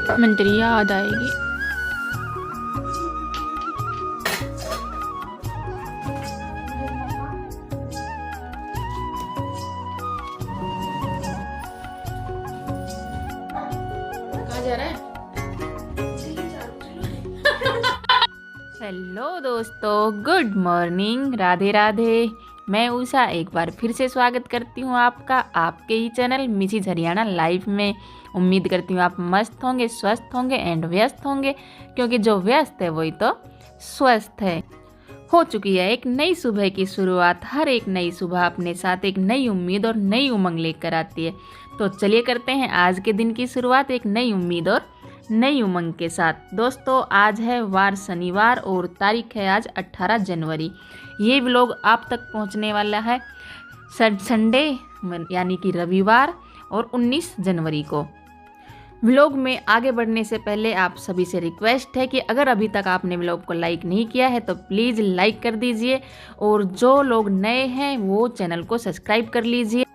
मंत्री याद आएगी। कहाँ जा रहा है? हेलो दोस्तों, गुड मॉर्निंग, राधे राधे। मैं उषा एक बार फिर से स्वागत करती हूँ आपका आपके ही चैनल मिसेज हरियाणा लाइफ में। उम्मीद करती हूँ आप मस्त होंगे, स्वस्थ होंगे एंड व्यस्त होंगे, क्योंकि जो व्यस्त है वही तो स्वस्थ है। हो चुकी है एक नई सुबह की शुरुआत। हर एक नई सुबह अपने साथ एक नई उम्मीद और नई उमंग लेकर आती है। तो चलिए करते हैं आज के दिन की शुरुआत एक नई उम्मीद और नई उमंग के साथ। दोस्तों, आज है वार शनिवार और तारीख है आज 18 जनवरी। ये व्लॉग आप तक पहुंचने वाला है संडे यानी कि रविवार और 19 जनवरी को। व्लॉग में आगे बढ़ने से पहले आप सभी से रिक्वेस्ट है कि अगर अभी तक आपने व्लॉग को लाइक नहीं किया है तो प्लीज़ लाइक कर दीजिए, और जो लोग नए हैं वो चैनल को सब्सक्राइब कर लीजिए।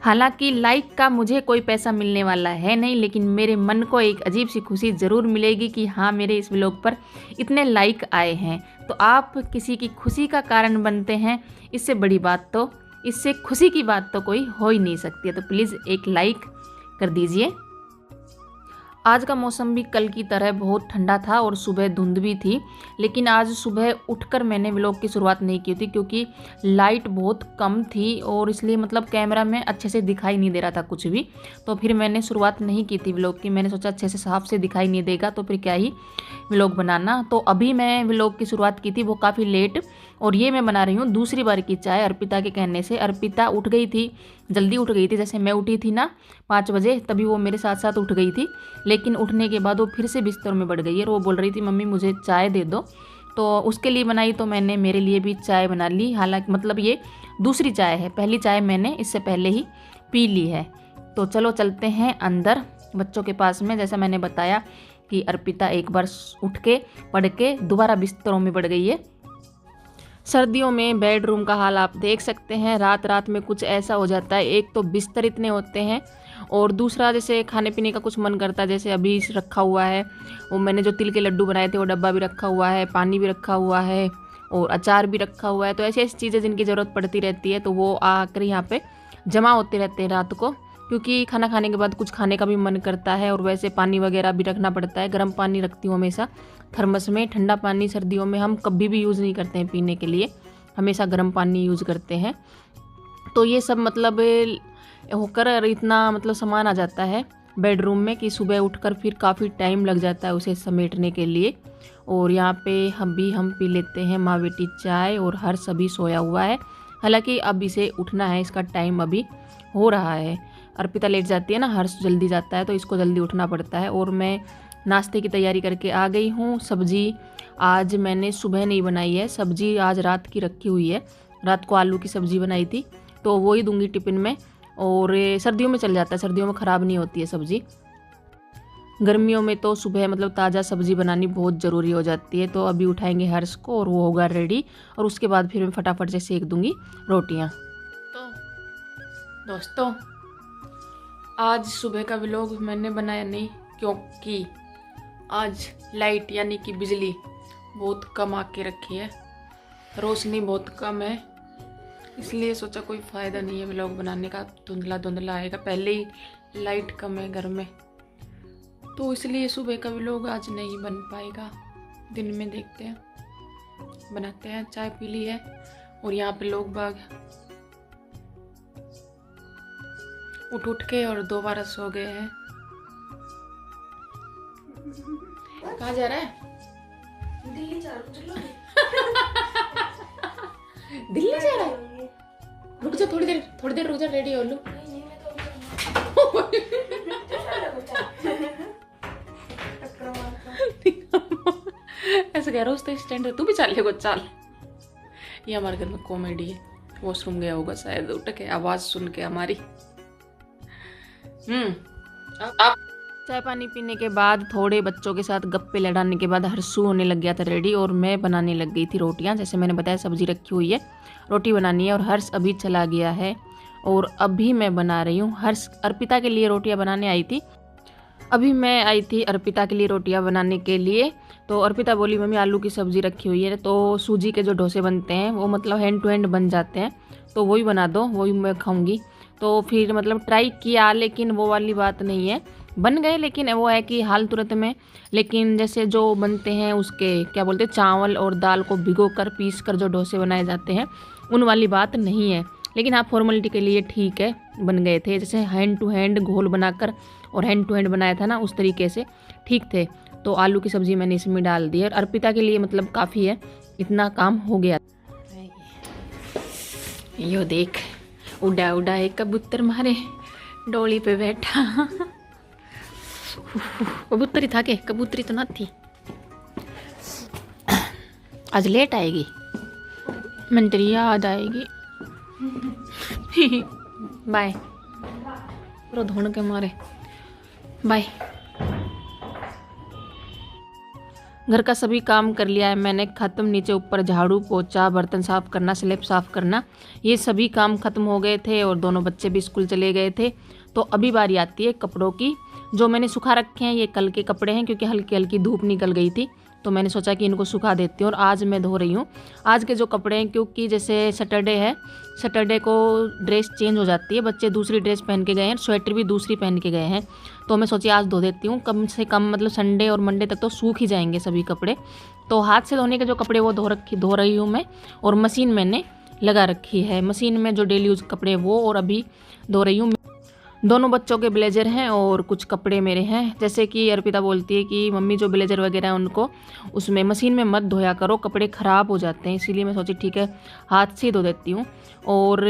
हालांकि लाइक का मुझे कोई पैसा मिलने वाला है नहीं, लेकिन मेरे मन को एक अजीब सी खुशी ज़रूर मिलेगी कि हाँ, मेरे इस व्लॉग पर इतने लाइक आए हैं। तो आप किसी की खुशी का कारण बनते हैं, इससे बड़ी बात तो, इससे खुशी की बात तो कोई हो ही नहीं सकती है। तो प्लीज़ एक लाइक कर दीजिए। आज का मौसम भी कल की तरह बहुत ठंडा था और सुबह धुंध भी थी, लेकिन आज सुबह उठकर मैंने व्लॉग की शुरुआत नहीं की थी क्योंकि लाइट बहुत कम थी और इसलिए मतलब कैमरा में अच्छे से दिखाई नहीं दे रहा था कुछ भी। तो फिर मैंने शुरुआत नहीं की थी व्लॉग की। मैंने सोचा अच्छे से साफ से दिखाई नहीं देगा तो फिर क्या ही व्लॉग बनाना। तो अभी मैं व्लॉग की शुरुआत की थी, वो काफ़ी लेट, और ये मैं बना रही हूँ दूसरी बार की चाय अर्पिता के कहने से। अर्पिता उठ गई थी, जल्दी उठ गई थी, जैसे मैं उठी थी ना 5 बजे, तभी वो मेरे साथ साथ उठ गई थी। लेकिन उठने के बाद वो फिर से बिस्तर में बढ़ गई है और वो बोल रही थी मम्मी मुझे चाय दे दो। तो उसके लिए बनाई, तो मैंने मेरे लिए भी चाय बना ली। हालांकि मतलब ये दूसरी चाय है, पहली चाय मैंने इससे पहले ही पी ली है। तो चलो चलते हैं अंदर बच्चों के पास में। जैसा मैंने बताया कि अर्पिता एक बार उठ के पढ़ के दोबारा बिस्तरों में बढ़ गई है। सर्दियों में बेडरूम का हाल आप देख सकते हैं। रात रात में कुछ ऐसा हो जाता है, एक तो बिस्तर इतने होते हैं और दूसरा जैसे खाने पीने का कुछ मन करता है। जैसे अभी रखा हुआ है वो मैंने जो तिल के लड्डू बनाए थे, वो डब्बा भी रखा हुआ है, पानी भी रखा हुआ है और अचार भी रखा हुआ है। तो ऐसी ऐसी चीज़ें जिनकी ज़रूरत पड़ती रहती है, तो वो आकर यहाँ पे जमा होते रहते हैं रात को, क्योंकि खाना खाने के बाद कुछ खाने का भी मन करता है। और वैसे पानी वगैरह भी रखना पड़ता है। गर्म पानी रखती हूँ हमेशा थर्मस में। ठंडा पानी सर्दियों में हम कभी भी यूज़ नहीं करते हैं पीने के लिए, हमेशा गर्म पानी यूज़ करते हैं। तो ये सब मतलब होकर इतना मतलब सामान आ जाता है बेडरूम में कि सुबह उठकर फिर काफ़ी टाइम लग जाता है उसे समेटने के लिए। और यहाँ पे हम पी लेते हैं माँ बेटी चाय, और हर्ष अभी सोया हुआ है। हालांकि अब इसे उठना है, इसका टाइम अभी हो रहा है। अर्पिता लेट जाती है ना, हर्ष जल्दी जाता है, तो इसको जल्दी उठना पड़ता है। और मैं नाश्ते की तैयारी करके आ गई हूँ। सब्जी आज मैंने सुबह नहीं बनाई है, सब्जी आज रात की रखी हुई है। रात को आलू की सब्ज़ी बनाई थी, तो वो ही दूंगी टिफ़िन में। और सर्दियों में चल जाता है, सर्दियों में ख़राब नहीं होती है सब्ज़ी। गर्मियों में तो सुबह मतलब ताज़ा सब्ज़ी बनानी बहुत ज़रूरी हो जाती है। तो अभी उठाएंगे हर्ष को और वो होगा रेडी, और उसके बाद फिर मैं फटाफट से सेक दूंगी रोटियाँ। तो दोस्तों, आज सुबह का व्लॉग मैंने बनाया नहीं, क्योंकि आज लाइट यानी कि बिजली बहुत कम आके रखी है, रोशनी बहुत कम है, इसलिए सोचा कोई फ़ायदा नहीं है व्लॉग बनाने का, धुंधला धुंधला आएगा। पहले ही लाइट कम है घर में, तो इसलिए सुबह का व्लॉग आज नहीं बन पाएगा। दिन में देखते हैं, बनाते हैं। चाय पी ली है और यहाँ पे लोग बाग उठ के और दोबारा सो गए हैं। कहाँ जा रहा है? दिल्ली जा रहा हूँ। दिल्ली जा रहा है? रुक जा थोड़ी देर रुक जा, रेडी हो लो। ऐसे कह रहा हूँ स्टैंड, तू भी चल ले, चल। ये हमारे घर में कॉमेडी है। वॉशरूम गया होगा शायद, उठ के आवाज सुन के हमारी। अब चाय पानी पीने के बाद थोड़े बच्चों के साथ गप्पे लड़ाने के बाद हर्षू होने लग गया था रेडी, और मैं बनाने लग गई थी रोटियां। जैसे मैंने बताया सब्जी रखी हुई है, रोटी बनानी है। और हर्ष अभी चला गया है और अभी मैं बना रही हूँ। हर्ष अर्पिता के लिए रोटियां बनाने आई थी, अभी मैं आई थी अर्पिता के लिए रोटियां बनाने के लिए। तो अर्पिता बोली मम्मी आलू की सब्ज़ी रखी हुई है, तो सूजी के जो डोसे बनते हैं वो मतलब हैंड टू हैंड बन जाते हैं, तो वही बना दो, वही मैं खाऊंगी। तो फिर मतलब ट्राई किया, लेकिन वो वाली बात नहीं है, बन गए, लेकिन वो है कि हाल तुरंत में। लेकिन जैसे जो बनते हैं उसके क्या बोलते हैं, चावल और दाल को भिगो कर पीस कर जो डोसे बनाए जाते हैं, उन वाली बात नहीं है। लेकिन हाँ, फॉर्मेलिटी के लिए ठीक है, बन गए थे। जैसे हैंड टू हैंड घोल बनाकर और हैंड टू हैंड बनाया था ना, उस तरीके से ठीक थे। तो आलू की सब्ज़ी मैंने इसमें डाल दी और अर्पिता के लिए मतलब काफ़ी है, इतना काम हो गया। यो देख, उड़ा उड़ा एक कबूतर मारे डोली पे बैठा। कबूतर ही था के, कबूतरी तो ना थी। आज लेट आएगी, मैंने तेरी याद आएगी। बाय, पूरा धोने के मारे बाय। घर का सभी काम कर लिया है मैंने ख़त्म, नीचे ऊपर झाड़ू पोछा, बर्तन साफ़ करना, स्लैब साफ़ करना, ये सभी काम ख़त्म हो गए थे और दोनों बच्चे भी स्कूल चले गए थे। तो अभी बारी आती है कपड़ों की, जो मैंने सुखा रखे हैं। ये कल के कपड़े हैं, क्योंकि हल्की हल्की धूप निकल गई थी, तो मैंने सोचा कि इनको सुखा देती हूँ। और आज मैं धो रही हूँ आज के जो कपड़े हैं, क्योंकि जैसे सैटरडे है, सैटरडे को ड्रेस चेंज हो जाती है, बच्चे दूसरी ड्रेस पहन के गए हैं, स्वेटर भी दूसरी पहन के गए हैं, तो मैं सोची आज धो देती हूँ। कम से कम मतलब संडे और मंडे तक तो सूख ही जाएंगे सभी कपड़े। तो हाथ से धोने के जो कपड़े वो धो रही हूँ मैं, और मशीन मैंने लगा रखी है। मशीन में जो डेली यूज कपड़े वो और अभी धो रही हूँ। दोनों बच्चों के ब्लेजर हैं और कुछ कपड़े मेरे हैं। जैसे कि अर्पिता बोलती है कि मम्मी जो ब्लेजर वगैरह हैं उनको उसमें मशीन में मत धोया करो, कपड़े ख़राब हो जाते हैं, इसीलिए मैं सोची ठीक है हाथ से धो देती हूँ। और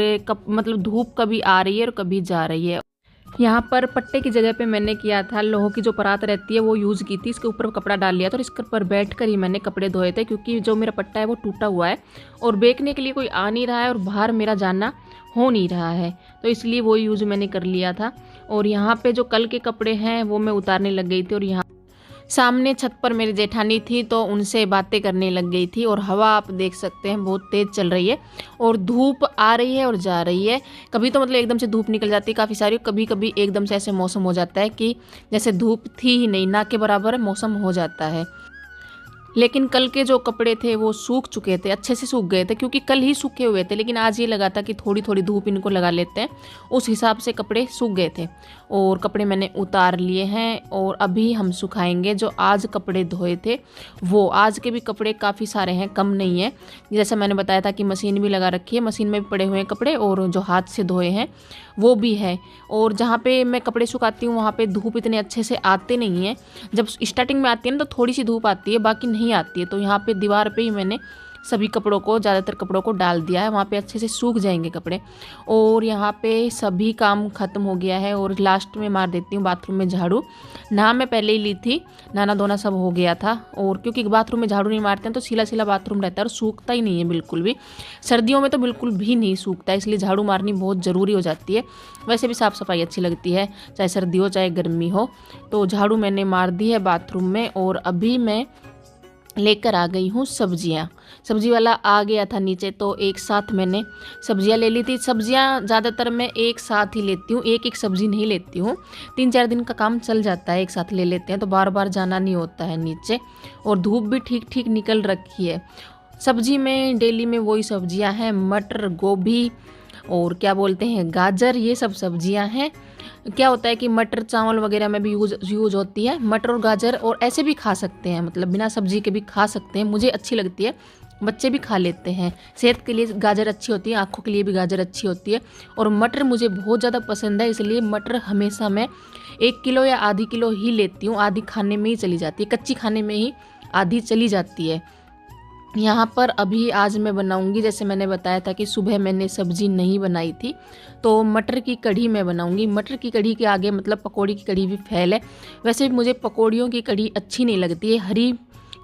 मतलब धूप कभी आ रही है और कभी जा रही है। यहाँ पर पट्टे की जगह पे मैंने किया था, लोहो की जो परात रहती है वो यूज़ की थी, इसके ऊपर कपड़ा डाल लिया था और इसके ऊपर बैठ कर ही मैंने कपड़े धोए थे, क्योंकि जो मेरा पट्टा है वो टूटा हुआ है और बेचने के लिए कोई आ नहीं रहा है और बाहर मेरा जाना हो नहीं रहा है, तो इसलिए वो यूज़ मैंने कर लिया था। और यहाँ पे जो कल के कपड़े हैं वो मैं उतारने लग गई थी, और यहाँ सामने छत पर मेरी जेठानी थी तो उनसे बातें करने लग गई थी। और हवा आप देख सकते हैं बहुत तेज़ चल रही है और धूप आ रही है और जा रही है। कभी तो मतलब एकदम से धूप निकल जाती है काफ़ी सारी, कभी कभी एकदम से ऐसे मौसम हो जाता है कि जैसे धूप थी ही नहीं, ना के बराबर मौसम हो जाता है। लेकिन कल के जो कपड़े थे वो सूख चुके थे, अच्छे से सूख गए थे, क्योंकि कल ही सूखे हुए थे। लेकिन आज ये लगा था कि थोड़ी थोड़ी धूप इनको लगा लेते हैं, उस हिसाब से कपड़े सूख गए थे। और कपड़े मैंने उतार लिए हैं और अभी हम सुखाएंगे जो आज कपड़े धोए थे वो। आज के भी कपड़े काफ़ी सारे हैं, कम नहीं है। जैसे मैंने बताया था कि मशीन भी लगा रखी है, मशीन में भी पड़े हुए हैं कपड़े, और जो हाथ से धोए हैं वो भी है। और जहाँ पे मैं कपड़े सुखाती हूँ वहाँ पे धूप इतने अच्छे से आते नहीं हैं। जब स्टार्टिंग में आती है ना तो थोड़ी सी धूप आती है, बाकी नहीं आती है। तो यहाँ पे दीवार पे ही मैंने सभी कपड़ों को, ज़्यादातर कपड़ों को डाल दिया है, वहाँ पे अच्छे से सूख जाएंगे कपड़े। और यहाँ पे सभी काम ख़त्म हो गया है और लास्ट में मार देती हूँ बाथरूम में झाड़ू। नहा मैं पहले ही ली थी, नहाना धोना सब हो गया था। और क्योंकि बाथरूम में झाड़ू नहीं मारते हैं तो सीला सीला बाथरूम रहता है और सूखता ही नहीं है बिल्कुल भी। सर्दियों में तो बिल्कुल भी नहीं सूखता है, इसलिए झाड़ू मारनी बहुत ज़रूरी हो जाती है। वैसे भी साफ़ सफाई अच्छी लगती है, चाहे सर्दी हो चाहे गर्मी हो। तो झाड़ू मैंने मार दी है बाथरूम में। और अभी मैं लेकर आ गई हूँ सब्जियाँ। सब्जी वाला आ गया था नीचे, तो एक साथ मैंने सब्जियाँ ले ली थी। सब्जियाँ ज़्यादातर मैं एक साथ ही लेती हूँ, एक एक सब्जी नहीं लेती हूँ। 3-4 दिन का काम चल जाता है, एक साथ ले लेते हैं तो बार बार जाना नहीं होता है नीचे। और धूप भी ठीक ठीक निकल रखी है। सब्जी में डेली में वही सब्जियाँ हैं, मटर, गोभी और क्या बोलते हैं गाजर, ये सब सब्जियां हैं। क्या होता है कि मटर चावल वगैरह में भी यूज होती है, मटर और गाजर। और ऐसे भी खा सकते हैं, मतलब बिना सब्जी के भी खा सकते हैं, मुझे अच्छी लगती है, बच्चे भी खा लेते हैं। सेहत के लिए गाजर अच्छी होती है, आँखों के लिए भी गाजर अच्छी होती है। और मटर मुझे बहुत ज़्यादा पसंद है, इसलिए मटर हमेशा मैं 1 किलो या आधी किलो ही लेती हूँ। आधी खाने में ही चली जाती है, कच्ची खाने में ही आधी चली जाती है। यहाँ पर अभी आज मैं बनाऊंगी, जैसे मैंने बताया था कि सुबह मैंने सब्जी नहीं बनाई थी, तो मटर की कढ़ी मैं बनाऊंगी। मटर की कढ़ी के आगे मतलब पकौड़ी की कढ़ी भी फेल है। वैसे भी मुझे पकौड़ियों की कढ़ी अच्छी नहीं लगती है, हरी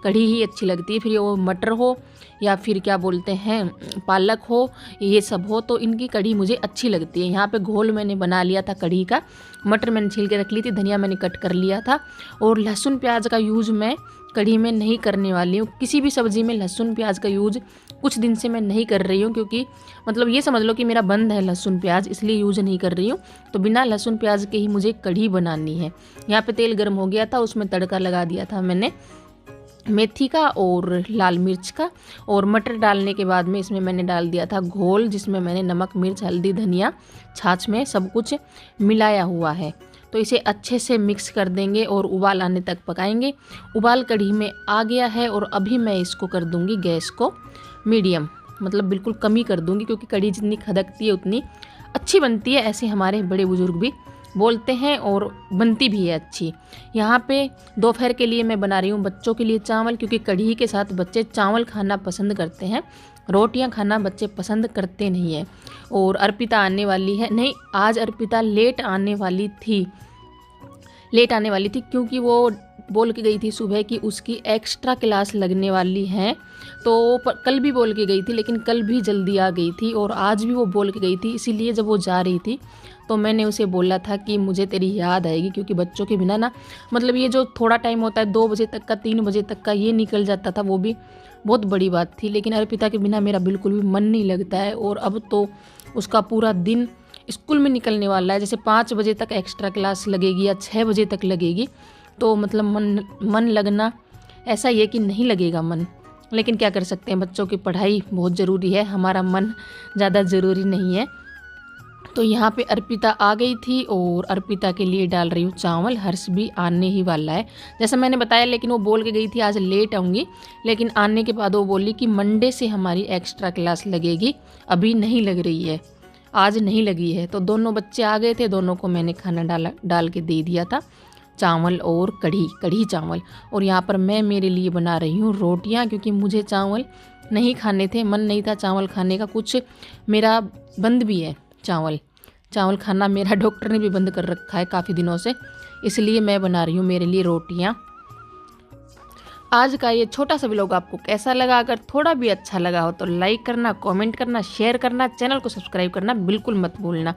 कढ़ी ही अच्छी लगती है। फिर वो मटर हो या फिर क्या बोलते हैं पालक हो, ये सब हो, तो इनकी कढ़ी मुझे अच्छी लगती है। यहाँ पे घोल मैंने बना लिया था कढ़ी का। मटर मैंने छील के रख ली थी, धनिया मैंने कट कर लिया था। और लहसुन प्याज का यूज़ मैं कढ़ी में नहीं करने वाली हूँ। किसी भी सब्ज़ी में लहसुन प्याज का यूज़ कुछ दिन से मैं नहीं कर रही हूँ, क्योंकि मतलब ये समझ लो कि मेरा बंद है लहसुन प्याज, इसलिए यूज़ नहीं कर रही हूँ। तो बिना लहसुन प्याज के ही मुझे कढ़ी बनानी है। यहाँ पे तेल गर्म हो गया था, उसमें तड़का लगा दिया था मैंने मेथी का और लाल मिर्च का, और मटर डालने के बाद में इसमें मैंने डाल दिया था घोल, जिसमें मैंने नमक, मिर्च, हल्दी, धनिया, छाछ में सब कुछ मिलाया हुआ है। तो इसे अच्छे से मिक्स कर देंगे और उबाल आने तक पकाएंगे। उबाल कढ़ी में आ गया है और अभी मैं इसको कर दूंगी गैस को मीडियम, मतलब बिल्कुल कम ही कर दूंगी, क्योंकि कढ़ी जितनी खदकती है उतनी अच्छी बनती है, ऐसे हमारे बड़े बुजुर्ग भी बोलते हैं, और बनती भी है अच्छी। यहाँ पे दोपहर के लिए मैं बना रही हूँ बच्चों के लिए चावल, क्योंकि कढ़ी के साथ बच्चे चावल खाना पसंद करते हैं, रोटियाँ खाना बच्चे पसंद करते नहीं हैं। और अर्पिता आने वाली है, नहीं आज अर्पिता लेट आने वाली थी, क्योंकि वो बोल के गई थी सुबह कि उसकी एक्स्ट्रा क्लास लगने वाली है। तो कल भी बोल के गई थी, लेकिन कल भी जल्दी आ गई थी, और आज भी वो बोल के गई थी। इसीलिए जब वो जा रही थी तो मैंने उसे बोला था कि मुझे तेरी याद आएगी, क्योंकि बच्चों के बिना ना, मतलब ये जो थोड़ा टाइम होता है 2 बजे तक का, 3 बजे तक का, ये निकल जाता था, वो भी बहुत बड़ी बात थी। लेकिन अर्पिता के बिना मेरा बिल्कुल भी मन नहीं लगता है। और अब तो उसका पूरा दिन स्कूल में निकलने वाला है। जैसे 5 बजे तक एक्स्ट्रा क्लास लगेगी या 6 बजे तक लगेगी, तो मतलब मन लगना ऐसा ही है कि नहीं लगेगा मन। लेकिन क्या कर सकते हैं, बच्चों की पढ़ाई बहुत ज़रूरी है, हमारा मन ज़्यादा ज़रूरी नहीं है। तो यहाँ पे अर्पिता आ गई थी और अर्पिता के लिए डाल रही हूँ चावल। हर्ष भी आने ही वाला है जैसा मैंने बताया, लेकिन वो बोल के गई थी आज लेट आऊँगी, लेकिन आने के बाद वो बोली कि मंडे से हमारी एक्स्ट्रा क्लास लगेगी, अभी नहीं लग रही है, आज नहीं लगी है। तो दोनों बच्चे आ गए थे, दोनों को मैंने खाना डाल के दे दिया था, चावल और कढ़ी चावल। और यहाँ पर मैं मेरे लिए बना रही हूँ रोटियाँ, क्योंकि मुझे चावल नहीं खाने थे, मन नहीं था चावल खाने का, कुछ मेरा बंद भी है चावल खाना, मेरा डॉक्टर ने भी बंद कर रखा है काफ़ी दिनों से, इसलिए मैं बना रही हूँ मेरे लिए रोटियाँ। आज का ये छोटा सा व्लॉग आपको कैसा लगा? अगर थोड़ा भी अच्छा लगा हो तो लाइक करना, कमेंट करना, शेयर करना, चैनल को सब्सक्राइब करना बिल्कुल मत भूलना।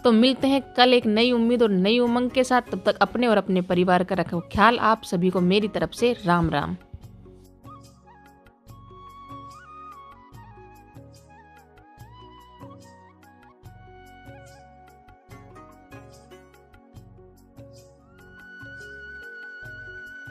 तो मिलते हैं कल एक नई उम्मीद और नई उमंग के साथ। तब तक अपने और अपने परिवार का रखो ख्याल। आप सभी को मेरी तरफ से राम राम।